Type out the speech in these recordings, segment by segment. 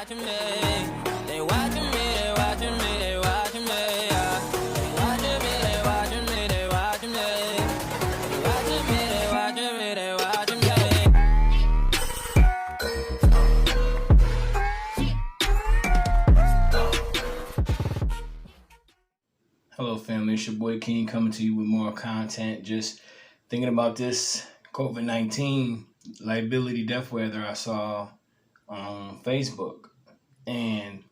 watching me. They watching me, they watching me, they watching me. Yeah. They watching me, they watching me, they watching me. They watching me, they watching me, they watching me. Hello family, it's your boy King coming to you with more content. Just thinking about this COVID-19 liability death weather I saw on Facebook, and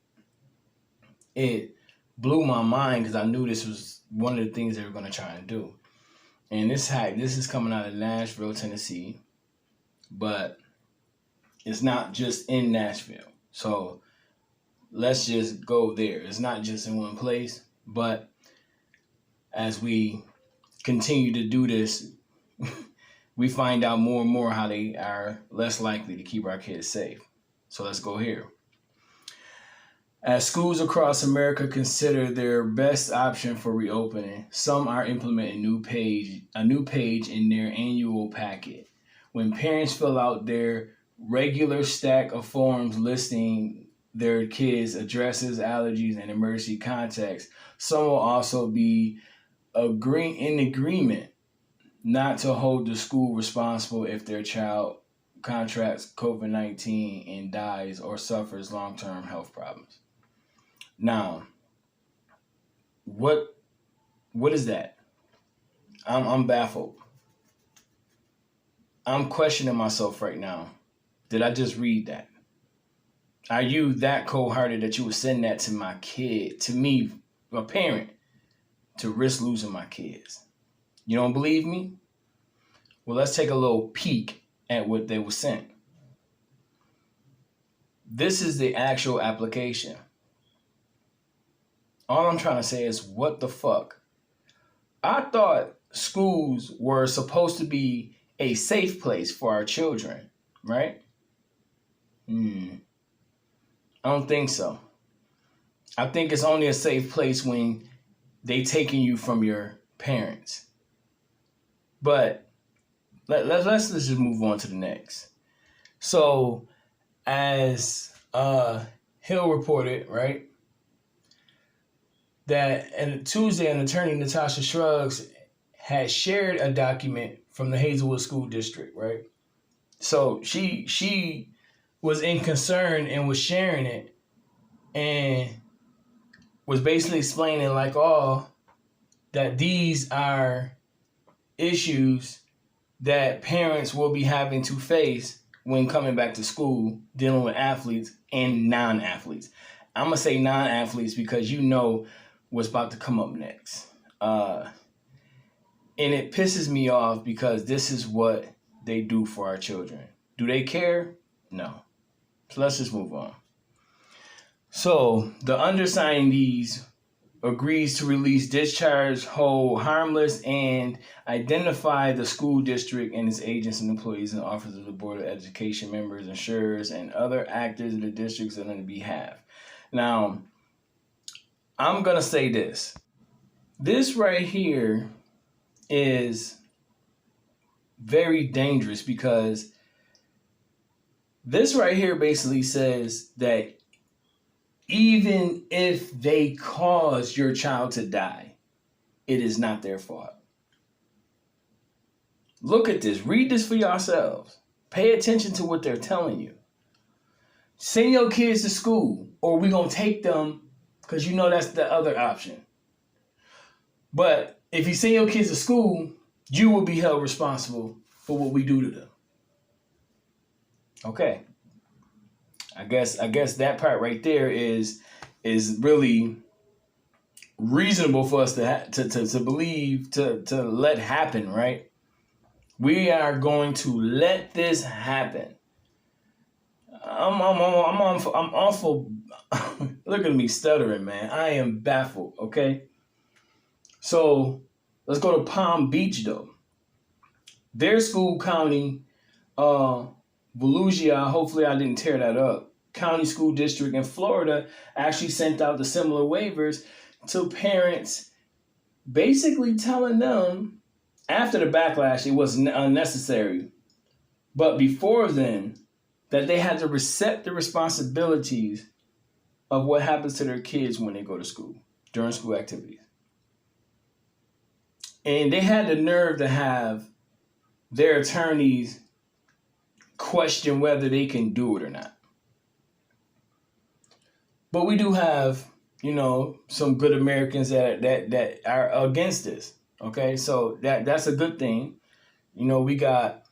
it blew my mind because I knew this was one of the things they were going to try and do. And this is coming out of Nashville, Tennessee, but it's not just in Nashville. So let's just go there. It's not just in one place, but as we continue to do this, we find out more and more how they are less likely to keep our kids safe. So let's go here. As schools across America consider their best option for reopening, some are implementing a new page in their annual packet. When parents fill out their regular stack of forms listing their kids' addresses, allergies, and emergency contacts, some will also be in agreement not to hold the school responsible if their child contracts COVID-19 and dies or suffers long-term health problems. Now, what is that? I'm baffled. I'm questioning myself right now. Did I just read that? Are you that cold-hearted that you would send that to my kid, to me, a parent, to risk losing my kids? You don't believe me? Well, let's take a little peek at what they were sent. This is the actual application. All I'm trying to say is, what the fuck? I thought schools were supposed to be a safe place for our children, right? I don't think so. I think it's only a safe place when they taking you from your parents. But let's just move on to the next. So, as Hill reported, right, that and Tuesday, an attorney, Natasha Shrugs, had shared a document from the Hazelwood School District, right? So she was in concern and was sharing it and was basically explaining that these are issues that parents will be having to face when coming back to school, dealing with athletes and non-athletes. I'm going to say non-athletes because you know what's about to come up next. And it pisses me off because this is what they do for our children. Do they care? No. So let's just move on. So the undersignees agrees to release, discharge, hold harmless, and identify the school district and its agents and employees and officers of the Board of Education, members, insurers, and other actors of the districts on their behalf. Now, I'm going to say this. This right here is very dangerous because this right here basically says that even if they cause your child to die, it is not their fault. Look at this. Read this for yourselves. Pay attention to what they're telling you. Send your kids to school, or we're going to take them, because you know that's the other option. But if you send your kids to school, you will be held responsible for what we do to them. Okay. I guess that part right there is really reasonable for us to believe, to let happen, right? We are going to let this happen. I'm awful. Look at me stuttering, man. I am baffled. Okay. So let's go to Palm Beach though. Their school county, Volusia, hopefully I didn't tear that up, County School District in Florida actually sent out the similar waivers to parents, basically telling them after the backlash it was unnecessary. But before then, that they had to accept the responsibilities of what happens to their kids when they go to school, during school activities. And they had the nerve to have their attorneys question whether they can do it or not. But we do have, some good Americans that are against this. Okay, so that's a good thing. We got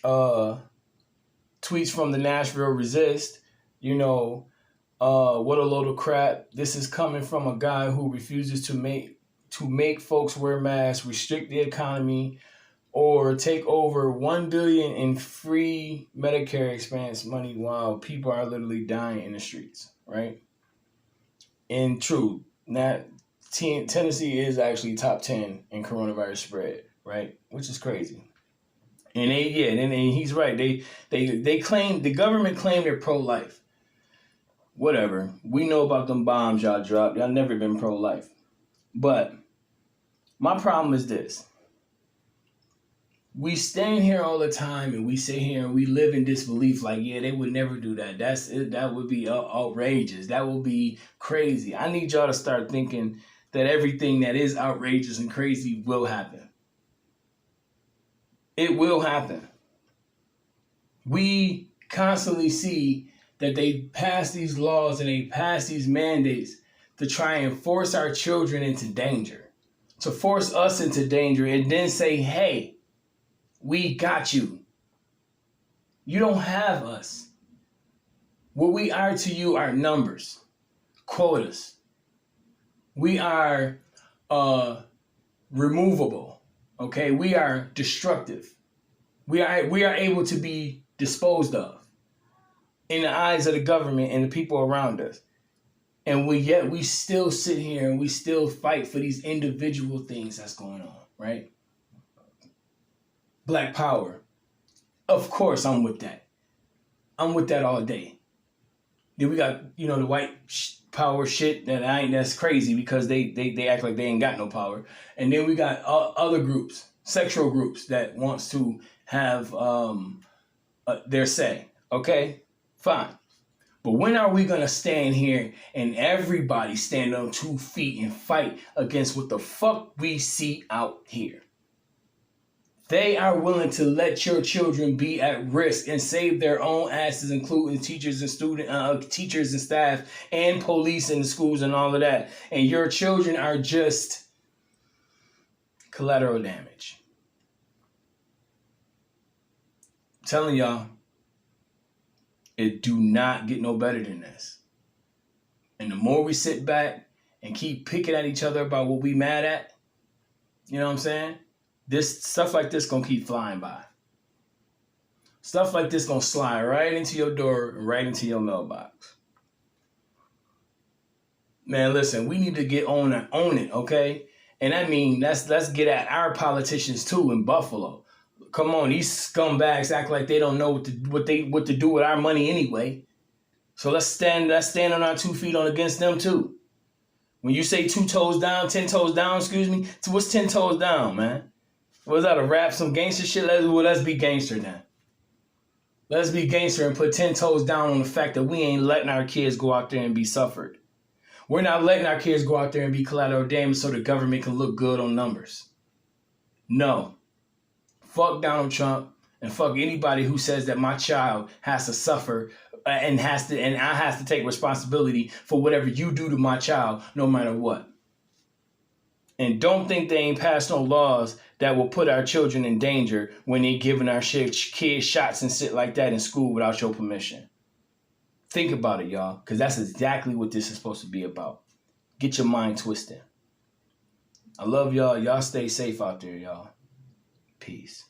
tweets from the Nashville Resist. What a load of crap. This is coming from a guy who refuses to make folks wear masks, restrict the economy, or take over $1 billion in free Medicare expense money while people are literally dying in the streets, right? And true, Tennessee is actually top 10 in coronavirus spread, right? Which is crazy. And and he's right. They claim, the government claim they're pro-life. Whatever. We know about them bombs y'all dropped. Y'all never been pro-life. But my problem is this. We stand here all the time and we sit here and we live in disbelief like, yeah, they would never do that. That would be outrageous. That would be crazy. I need y'all to start thinking that everything that is outrageous and crazy will happen. It will happen. We constantly see that they pass these laws and they pass these mandates to try and force our children into danger, to force us into danger and then say, hey, we got you. You don't have us. What we are to you are numbers, quotas. We are removable. Okay, we are destructive. We are able to be disposed of in the eyes of the government and the people around us. And yet we still sit here and we still fight for these individual things that's going on, right? Black power. Of course I'm with that. I'm with that all day. Then we got, the white power shit that's crazy because they act like they ain't got no power. And then we got other groups, sexual groups that wants to have their say. Okay, fine. But when are we going to stand here and everybody stand on 2 feet and fight against what the fuck we see out here? They are willing to let your children be at risk and save their own asses, including teachers and teachers and staff and police in the schools and all of that. And your children are just collateral damage. I'm telling y'all, it do not get no better than this. And the more we sit back and keep picking at each other about what we mad at, you know what I'm saying? This stuff like this gonna keep flying by. Stuff like this gonna slide right into your door, right into your mailbox. Man, listen, we need to get on it, okay? And I mean, let's get at our politicians too in Buffalo. Come on, these scumbags act like they don't know what to do with our money anyway. So let's stand on our 2 feet on against them too. When you say 2 toes down, 10 toes down, excuse me, so what's 10 toes down, man? Was that a rap, some gangster shit? Let's be gangster then. Let's be gangster and put 10 toes down on the fact that we ain't letting our kids go out there and be suffered. We're not letting our kids go out there and be collateral damage so the government can look good on numbers. No. Fuck Donald Trump and fuck anybody who says that my child has to suffer and I have to take responsibility for whatever you do to my child, no matter what. And don't think they ain't passed no laws that will put our children in danger when they giving our kids shots and shit like that in school without your permission. Think about it, y'all, because that's exactly what this is supposed to be about. Get your mind twisted. I love y'all. Y'all stay safe out there, y'all. Peace.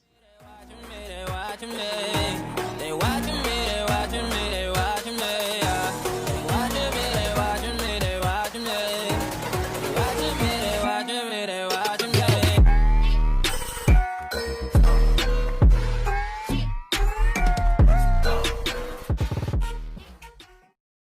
Watching me.